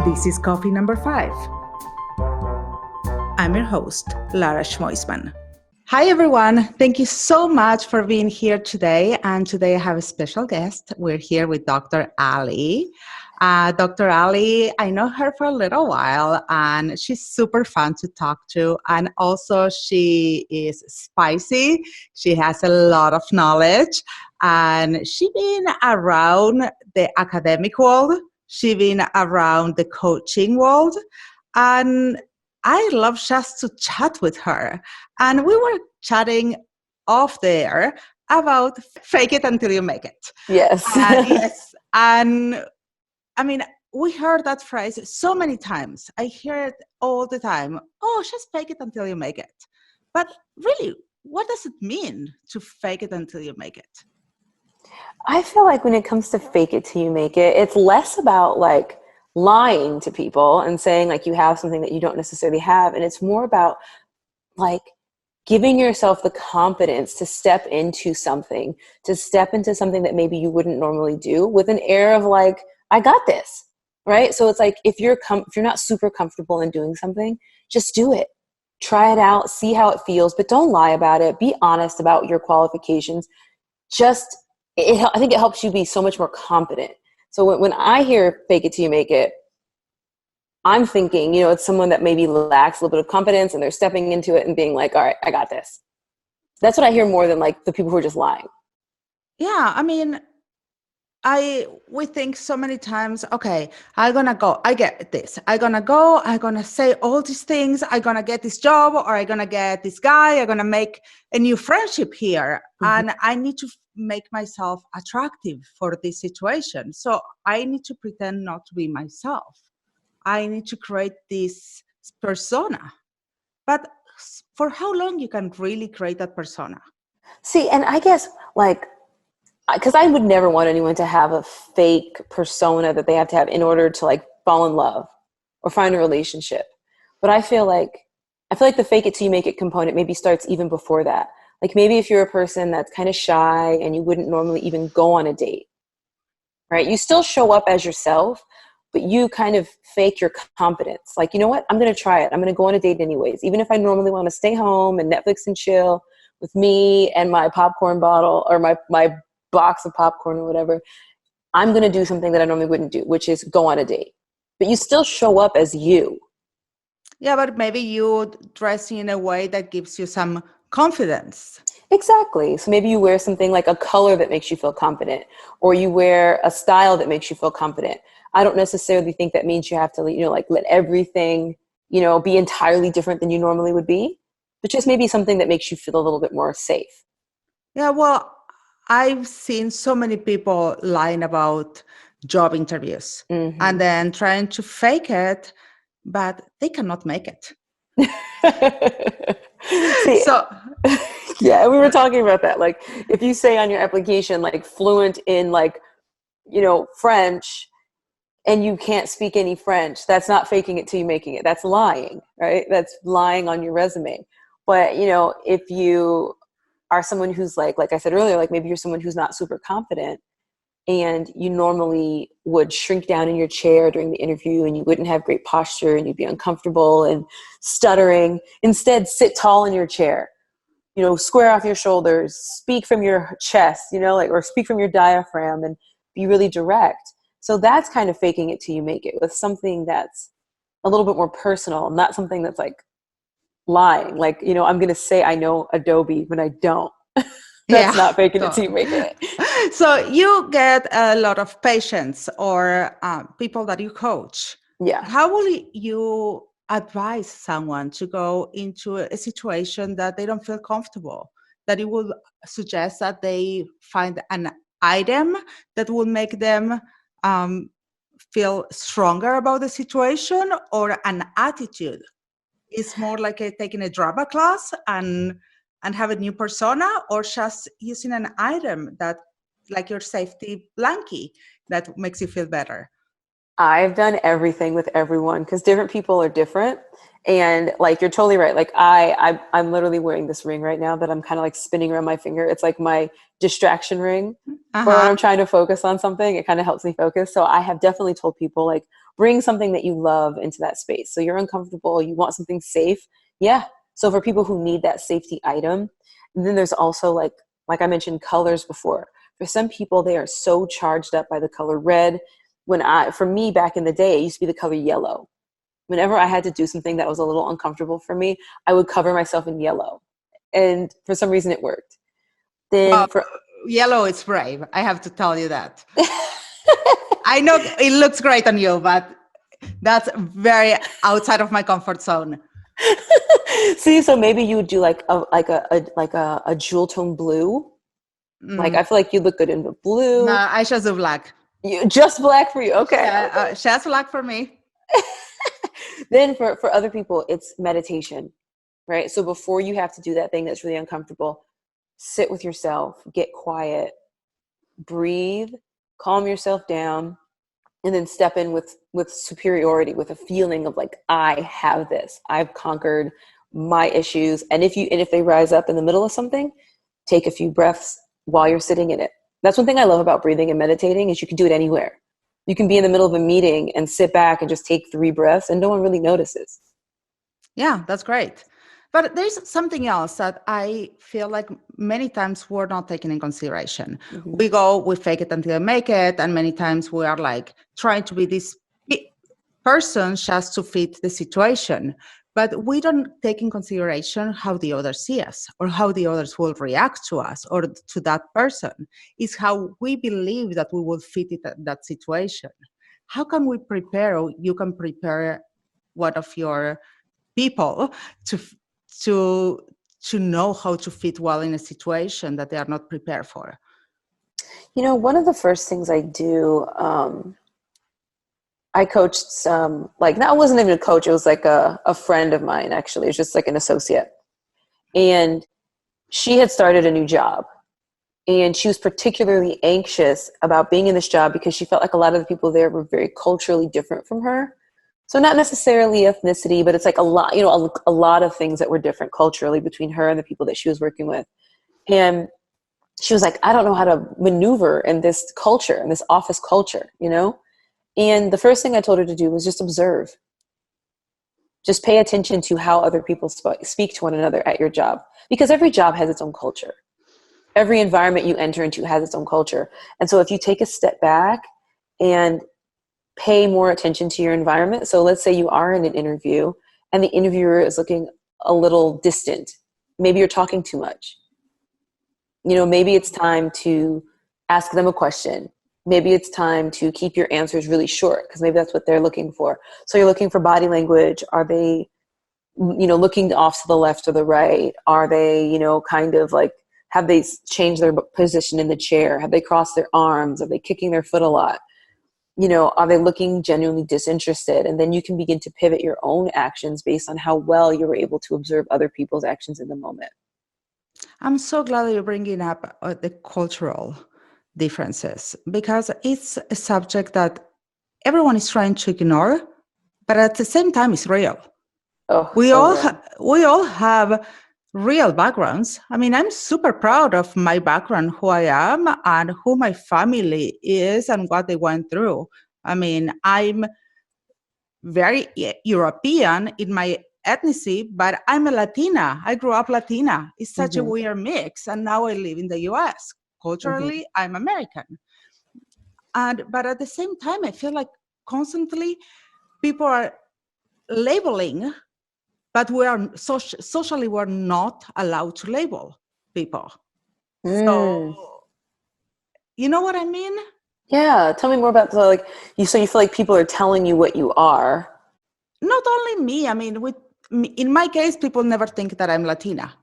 This is coffee number 5. I'm your host, Lara Schmoisman. Hi, everyone. Thank you so much for being here today. And today I have a special guest. We're here with Dr. Ali. Dr. Ali, I know her for a little while, and she's super fun to talk to. And also, she is spicy. She has a lot of knowledge. And she's been around the academic world. She's been around the coaching world. And I love just to chat with her. And we were chatting off there about fake it until you make it. Yes. Yes. And I mean, we heard that phrase so many times. I hear it all the time. Oh, just fake it until you make it. But really, what does it mean to fake it until you make it? I feel like when it comes to fake it till you make it, it's less about like lying to people and saying like you have something that you don't necessarily have. And it's more about like giving yourself the confidence to step into something that maybe you wouldn't normally do with an air of like, I got this, right? So it's like, if you're not super comfortable in doing something, just do it. Try it out, see how it feels, but don't lie about it. Be honest about your qualifications. I think it helps you be so much more confident. So when I hear fake it till you make it, I'm thinking, it's someone that maybe lacks a little bit of confidence and they're stepping into it and being like, all right, I got this. That's what I hear more than like the people who are just lying. Yeah, I mean, we think so many times, okay, I'm gonna go, I get this. I'm gonna say all these things, I'm gonna get this job, or I'm gonna get this guy, I'm gonna make a new friendship here. Mm-hmm. And I need to make myself attractive for this situation. So I need to pretend not to be myself. I need to create this persona. But for how long you can really create that persona? See, and I guess because I would never want anyone to have a fake persona that they have to have in order to like fall in love or find a relationship. But I feel like the fake it till you make it component maybe starts even before that. Like maybe if you're a person that's kind of shy and you wouldn't normally even go on a date, right? You still show up as yourself, but you kind of fake your confidence. Like, you know what? I'm going to try it. I'm going to go on a date anyways. Even if I normally want to stay home and Netflix and chill with me and my popcorn bottle or my box of popcorn or whatever, I'm going to do something that I normally wouldn't do, which is go on a date. But you still show up as you. Yeah, but maybe you dress in a way that gives you some confidence. Exactly. So maybe you wear something like a color that makes you feel confident, or you wear a style that makes you feel confident. I don't necessarily think that means you have to, let everything, be entirely different than you normally would be, but just maybe something that makes you feel a little bit more safe. Yeah, well, I've seen so many people lying about job interviews and then trying to fake it, but they cannot make it. See, so yeah, we were talking about that. Like if you say on your application, like fluent in French, and you can't speak any French, that's not faking it till you're making it. That's lying, right? That's lying on your resume. But, if you are someone who's like I said earlier, like maybe you're someone who's not super confident and you normally would shrink down in your chair during the interview and you wouldn't have great posture and you'd be uncomfortable and stuttering. Instead, sit tall in your chair, square off your shoulders, speak from your chest, or speak from your diaphragm and be really direct. So that's kind of faking it till you make it with something that's a little bit more personal, not something that's like lying. Like, I'm going to say I know Adobe when I don't. That's not faking it till you make it. So you get a lot of patients or people that you coach. Yeah. How will you advise someone to go into a situation that they don't feel comfortable? That you will suggest that they find an item that will make them feel stronger about the situation, or an attitude? It's more like taking a drama class and have a new persona, or just using an item that, like your safety blankie, that makes you feel better? I've done everything with everyone because different people are different. And like, you're totally right. Like I'm literally wearing this ring right now that I'm kind of like spinning around my finger. It's like my distraction ring for when Uh-huh. I'm trying to focus on something. It kind of helps me focus. So I have definitely told people like, bring something that you love into that space. So you're uncomfortable, you want something safe. Yeah. So for people who need that safety item, and then there's also like I mentioned colors before. For some people, they are so charged up by the color red. For me back in the day, it used to be the color yellow. Whenever I had to do something that was a little uncomfortable for me, I would cover myself in yellow. And for some reason it worked. Well, Then for yellow is brave. I have to tell you that. I know it looks great on you, but that's very outside of my comfort zone. see, so maybe you would do like a jewel tone blue. Like Mm, I feel like you look good in the no, blue. I just do black. Just black for you. Okay. Yeah, Okay. just black for me. Then for other people, it's meditation, right? So before you have to do that thing that's really uncomfortable, sit with yourself, get quiet, breathe, calm yourself down, and then step in with superiority, with a feeling of like, I have this. I've conquered my issues. And if they rise up in the middle of something, take a few breaths while you're sitting in it. That's one thing I love about breathing and meditating is you can do it anywhere. You can be in the middle of a meeting and sit back and just take 3 breaths and no one really notices. Yeah, that's great. But there's something else that I feel like many times we're not taking in consideration. Mm-hmm. We fake it until we make it. And many times we are like trying to be this person just to fit the situation. But we don't take in consideration how the others see us or how the others will react to us or to that person. It's how we believe that we will fit it that situation. How can we prepare, or you can prepare one of your people to to to know how to fit well in a situation that they are not prepared for? One of the first things I do, I coached some, like, no, I wasn't even a coach. It was like a friend of mine, actually. It was just like an associate. And she had started a new job. And she was particularly anxious about being in this job because she felt like a lot of the people there were very culturally different from her. So not necessarily ethnicity, but it's like a lot, a lot of things that were different culturally between her and the people that she was working with. And she was like, I don't know how to maneuver in this culture, in this office culture. And the first thing I told her to do was just observe. Just pay attention to how other people speak to one another at your job, because every job has its own culture. Every environment you enter into has its own culture. And so if you take a step back and pay more attention to your environment. So let's say you are in an interview and the interviewer is looking a little distant. Maybe you're talking too much. Maybe it's time to ask them a question. Maybe it's time to keep your answers really short because maybe that's what they're looking for. So you're looking for body language. Are they, looking off to the left or the right? Are they, kind of like, have they changed their position in the chair? Have they crossed their arms? Are they kicking their foot a lot? Are they looking genuinely disinterested? And then you can begin to pivot your own actions based on how well you were able to observe other people's actions in the moment. I'm so glad you're bringing up the cultural differences, because it's a subject that everyone is trying to ignore, but at the same time it's real. Oh, We so all real. we all have real backgrounds. I mean, I'm super proud of my background, who I am and who my family is and what they went through. I mean, I'm very European in my ethnicity, but I'm a Latina. I grew up Latina. It's such a Mm-hmm. weird mix. And now I live in the US. Mm-hmm. Culturally, I'm American. But at the same time, I feel like constantly people are labeling, but we are socially, we're not allowed to label people. So, Mm. you know what I mean? Yeah. Tell me more about so you feel like people are telling you what you are. Not only me. I mean, in my case, people never think that I'm Latina.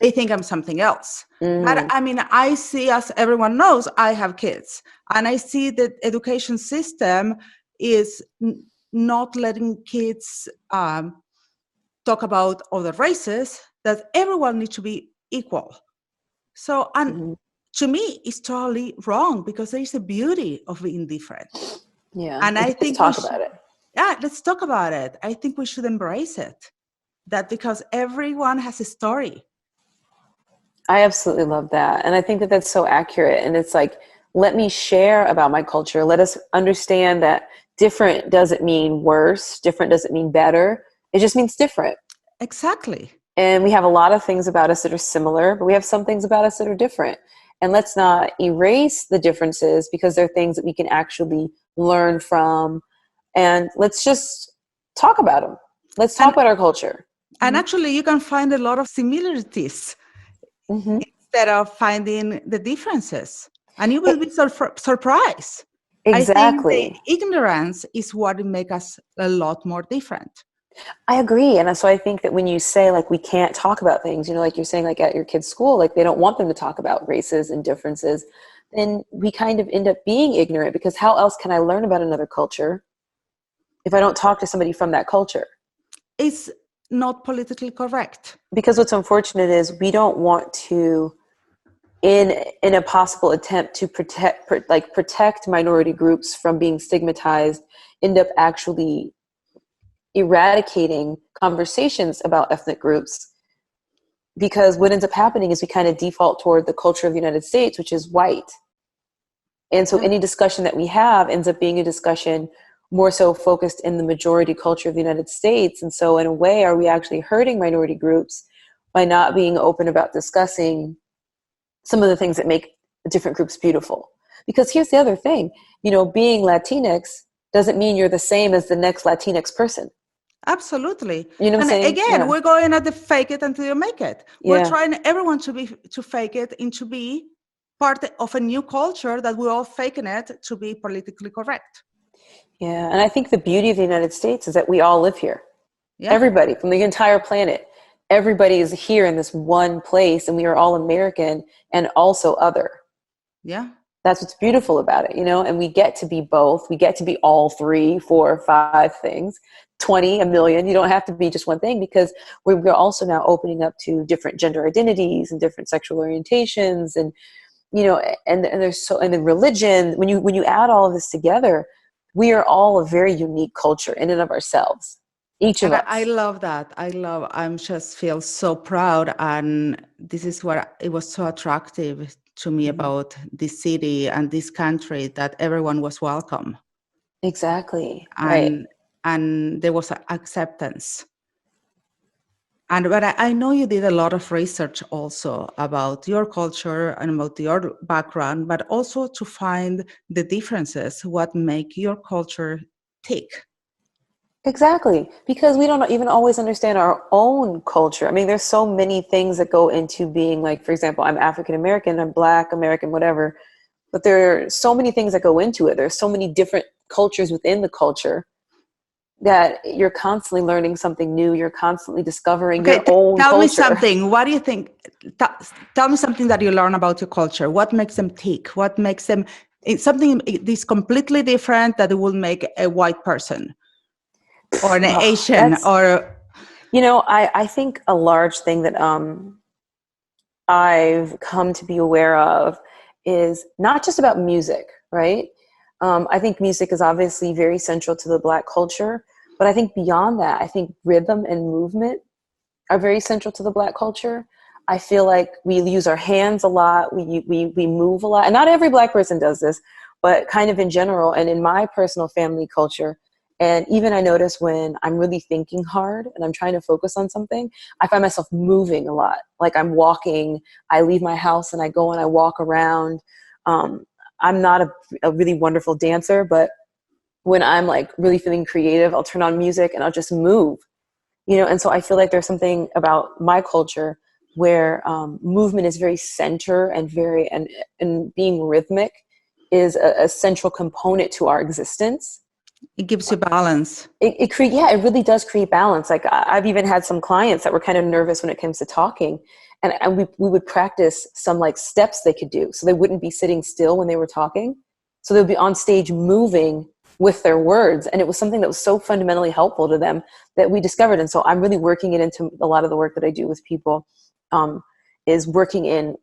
They think I'm something else. But Mm. I mean, I see, as everyone knows, I have kids. And I see that education system is not letting kids talk about other races, that everyone needs to be equal. So, and Mm-hmm. to me, it's totally wrong, because there is a beauty of being different. Yeah. And I Let's think talk about it. yeah, let's talk about it. I think we should embrace it. That because everyone has a story. I absolutely love that. And I think that that's so accurate. And it's like, let me share about my culture. Let us understand that different doesn't mean worse. Different doesn't mean better. It just means different. Exactly. And we have a lot of things about us that are similar, but we have some things about us that are different. And let's not erase the differences because they're things that we can actually learn from. And let's just talk about them. Let's talk about our culture. And actually, you can find a lot of similarities Mm-hmm. instead of finding the differences. And you will be surprised. I think the Exactly. ignorance is what makes us a lot more different. I agree. And so I think that when you say like we can't talk about things, like you're saying like at your kids' school, like they don't want them to talk about races and differences, then we kind of end up being ignorant because how else can I learn about another culture if I don't talk to somebody from that culture? It's not politically correct. Because what's unfortunate is we don't want to, in a possible attempt to protect minority groups from being stigmatized, end up actually eradicating conversations about ethnic groups, because what ends up happening is we kind of default toward the culture of the United States, which is white. And so Yeah. any discussion that we have ends up being a discussion more so focused in the majority culture of the United States. And so in a way, are we actually hurting minority groups by not being open about discussing some of the things that make different groups beautiful? Because here's the other thing, being Latinx doesn't mean you're the same as the next Latinx person. Absolutely. You know what I'm And saying? again, Yeah. we're going at the fake it until you make it. We're Yeah. trying everyone to fake it and to be part of a new culture that we're all faking it to be politically correct. Yeah. And I think the beauty of the United States is that we all live here. Yeah. Everybody from the entire planet. Everybody is here in this one place, and we are all American and also other. Yeah. That's what's beautiful about it, and we get to be both. We get to be all 3, 4, 5 things, 20, a million. You don't have to be just one thing, because we're also now opening up to different gender identities and different sexual orientations, and and there's and then religion. When you add all of this together, we are all a very unique culture in and of ourselves, each of And us. I love that. I'm just feel so proud. And this is what it was so attractive to me about this city and this country, that everyone was welcome. Exactly. Right. And there was acceptance. But I know you did a lot of research also about your culture and about your background, but also to find the differences, what make your culture tick. Exactly. Because we don't even always understand our own culture. I mean, there's so many things that go into being, like, for example, I'm African American, I'm Black American, whatever. But there are so many things that go into it. There's so many different cultures within the culture that you're constantly learning something new. You're constantly discovering Okay, your own tell me culture. something. What do you think? Tell me something that you learn about your culture. What makes them tick? What makes them something this completely different that will make a white person or an Asian That's, or I think a large thing that I've come to be aware of is not just about music, right? I think music is obviously very central to the Black culture, but I think beyond that, I think rhythm and movement are very central to the Black culture. I feel like we use our hands a lot, we move a lot, and not every Black person does this, but kind of in general, and in my personal family culture. And even I notice when I'm really thinking hard and I'm trying to focus on something, I find myself moving a lot. Like I'm walking, I leave my house and I go and I walk around. I'm not a really wonderful dancer, but when I'm like really feeling creative, I'll turn on music and I'll just move, and so I feel like there's something about my culture where movement is very center and and being rhythmic is a central component to our existence. it gives you balance. It really does create balance. Like I've even had some clients that were kind of nervous when it comes to talking, and we would practice some like steps they could do, so they wouldn't be sitting still when they were talking, so they'd be on stage moving with their words, and it was something that was so fundamentally helpful to them that we discovered. And so I'm really working it into a lot of the work that I do with people, is working in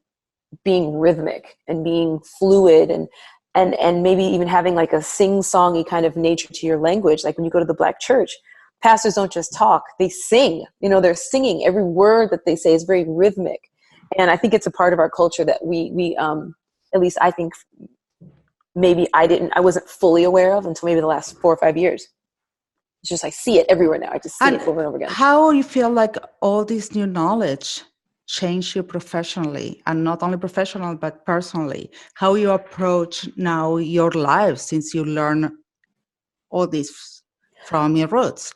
being rhythmic and being fluid and and maybe even having like a sing-songy kind of nature to your language. Like when you go to the Black church, pastors don't just talk, they sing. They're singing. Every word that they say is very rhythmic. And I think it's a part of our culture that we at least I think maybe I wasn't fully aware of until maybe the last 4 or 5 years. It's just I see it everywhere now. I just see it over and over again. How you feel like all this new knowledge changed you professionally, and not only professional but personally? How you approach now your life since you learn all this from your roots?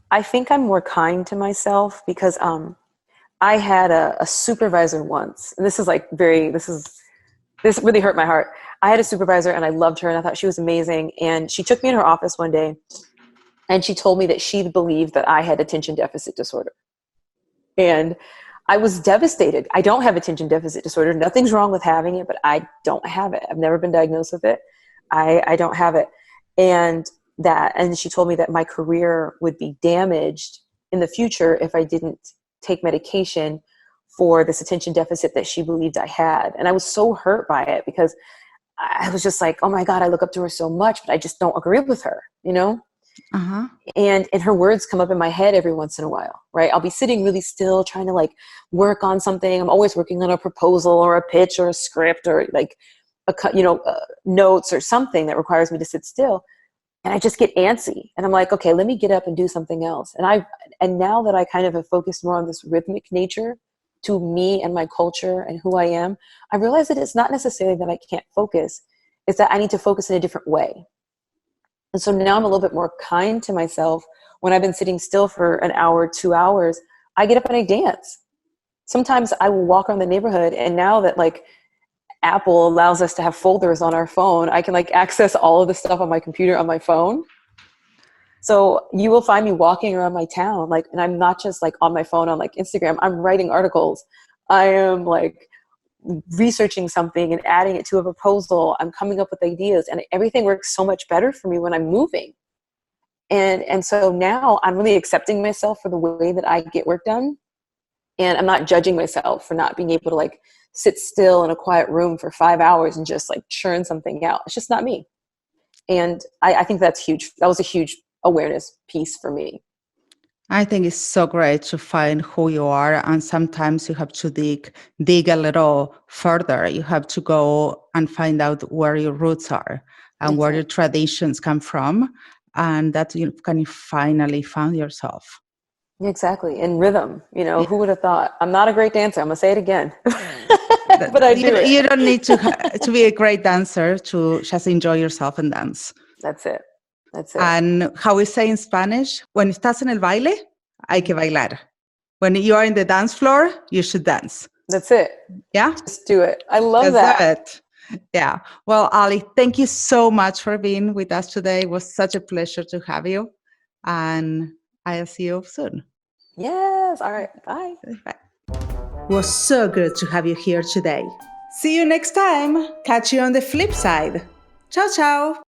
I think I'm more kind to myself because I had a supervisor once, and this really hurt my heart. I had a supervisor and I loved her and I thought she was amazing. And she took me in her office one day and she told me that she believed that I had attention deficit disorder. And I was devastated. I don't have attention deficit disorder. Nothing's wrong with having it, but I don't have it. I've never been diagnosed with it. I don't have it. And she told me that my career would be damaged in the future if I didn't take medication for this attention deficit that she believed I had. And I was so hurt by it because I was just like, oh my God, I look up to her so much, but I just don't agree with her, Uh-huh. And her words come up in my head every once in a while, right? I'll be sitting really still trying to like work on something. I'm always working on a proposal or a pitch or a script or like notes or something that requires me to sit still. And I just get antsy and I'm like, okay, let me get up and do something else. And now that I kind of have focused more on this rhythmic nature to me and my culture and who I am, I realize that it's not necessarily that I can't focus. It's that I need to focus in a different way. And so now I'm a little bit more kind to myself. When I've been sitting still for an hour, 2 hours, I get up and I dance. Sometimes I will walk around the neighborhood, and now that like Apple allows us to have folders on our phone, I can like access all of the stuff on my computer on my phone. So you will find me walking around my town, like, and I'm not just like on my phone on like Instagram. I'm writing articles. I am like researching something and adding it to a proposal. I'm coming up with ideas, and everything works so much better for me when I'm moving. And so now I'm really accepting myself for the way that I get work done. And I'm not judging myself for not being able to like sit still in a quiet room for 5 hours and just like churn something out. It's just not me. And I think that's huge. That was a huge awareness piece for me. I think it's so great to find who you are, and sometimes you have to dig a little further. You have to go and find out where your roots are and That's where right. your traditions come from, and that you can finally find yourself. Exactly. And rhythm, Yeah. who would have thought? I'm not a great dancer. I'm going to say it again. But I do it. You don't need to be a great dancer to just enjoy yourself and dance. That's it. That's it. And how we say in Spanish, when estás en el baile, hay que bailar. When you are in the dance floor, you should dance. That's it. Yeah? Just do it. I love that. That's it. Yeah. Well, Ali, thank you so much for being with us today. It was such a pleasure to have you. And I'll see you soon. Yes. All right. Bye. Bye. It was so good to have you here today. See you next time. Catch you on the flip side. Ciao, ciao.